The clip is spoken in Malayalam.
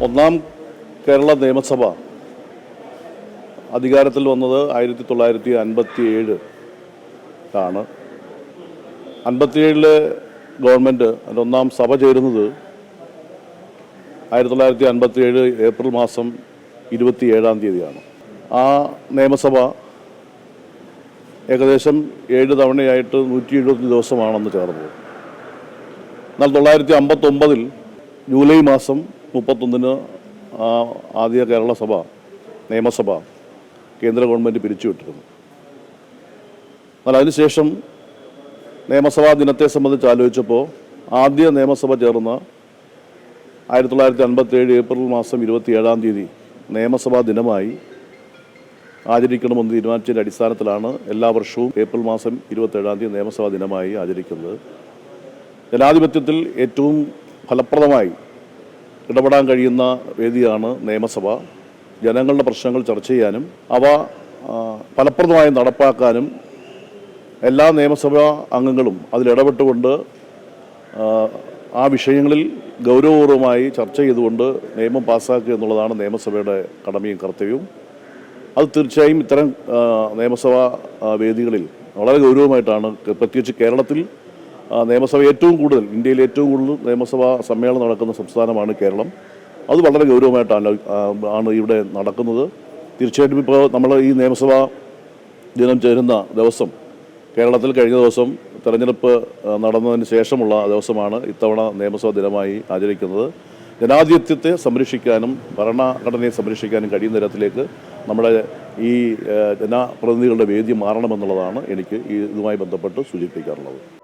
ഒന്നാം കേരള നിയമസഭ അധികാരത്തിൽ വന്നത് 1957 ആണ്. 57 ഗവൺമെൻറ് അതിൻ്റെ ഒന്നാം സഭ ചേരുന്നത് 1957 ഏപ്രിൽ മാസം 27 ആ നിയമസഭ ഏകദേശം 7 തവണയായിട്ട് 170 ദിവസമാണെന്ന് ചേർന്നത്. എന്നാൽ 1959 ജൂലൈ മാസം 31 ആദ്യ കേരള നിയമസഭ കേന്ദ്ര ഗവൺമെൻറ് പിരിച്ചുവിട്ടിരുന്നു. എന്നാൽ അതിനുശേഷം നിയമസഭാ ദിനത്തെ സംബന്ധിച്ച് ആലോചിച്ചപ്പോൾ ആദ്യ നിയമസഭ ചേർന്ന 1957 ഏപ്രിൽ മാസം 27 നിയമസഭാ ദിനമായി ആചരിക്കണമെന്ന് തീരുമാനിച്ചതിൻ്റെ അടിസ്ഥാനത്തിലാണ് എല്ലാ വർഷവും ഏപ്രിൽ മാസം 27 നിയമസഭാ ദിനമായി ആചരിക്കുന്നത്. ജനാധിപത്യത്തിൽ ഏറ്റവും ഫലപ്രദമായി ഇടപെടാൻ കഴിയുന്ന വേദിയാണ് നിയമസഭ. ജനങ്ങളുടെ പ്രശ്നങ്ങൾ ചർച്ച ചെയ്യാനും അവ ഫലപ്രദമായി നടപ്പാക്കാനും എല്ലാ നിയമസഭാ അംഗങ്ങളും അതിലിടപെട്ടുകൊണ്ട് ആ വിഷയങ്ങളിൽ ഗൗരവപൂർവമായി ചർച്ച ചെയ്തുകൊണ്ട് നിയമം പാസ്സാക്കുക എന്നുള്ളതാണ് നിയമസഭയുടെ കടമയും കർത്തവ്യവും. അത് തീർച്ചയായും ഇത്തരം നിയമസഭാ വേദികളിൽ വളരെ ഗൗരവമായിട്ടാണ്, പ്രത്യേകിച്ച് കേരളത്തിൽ നിയമസഭ ഇന്ത്യയിൽ ഏറ്റവും കൂടുതൽ നിയമസഭാ സമ്മേളനം നടക്കുന്ന സംസ്ഥാനമാണ് കേരളം. അത് വളരെ ഗൗരവമായിട്ടാണ് ഇവിടെ നടക്കുന്നത്. തീർച്ചയായിട്ടും ഇപ്പോൾ നമ്മൾ ഈ നിയമസഭാ ദിനം ചേരുന്ന ദിവസം കേരളത്തിൽ കഴിഞ്ഞ ദിവസം തെരഞ്ഞെടുപ്പ് നടന്നതിന് ശേഷമുള്ള ദിവസമാണ് ഇത്തവണ നിയമസഭാ ദിനമായി ആചരിക്കുന്നത്. ജനാധിപത്യത്തെ സംരക്ഷിക്കാനും ഭരണഘടനയെ സംരക്ഷിക്കാനും കഴിയുന്ന തരത്തിലേക്ക് നമ്മുടെ ഈ ജനപ്രതിനിധികളുടെ വേദി മാറണമെന്നുള്ളതാണ് എനിക്ക് ഇതുമായി ബന്ധപ്പെട്ട് സൂചിപ്പിക്കാറുള്ളത്.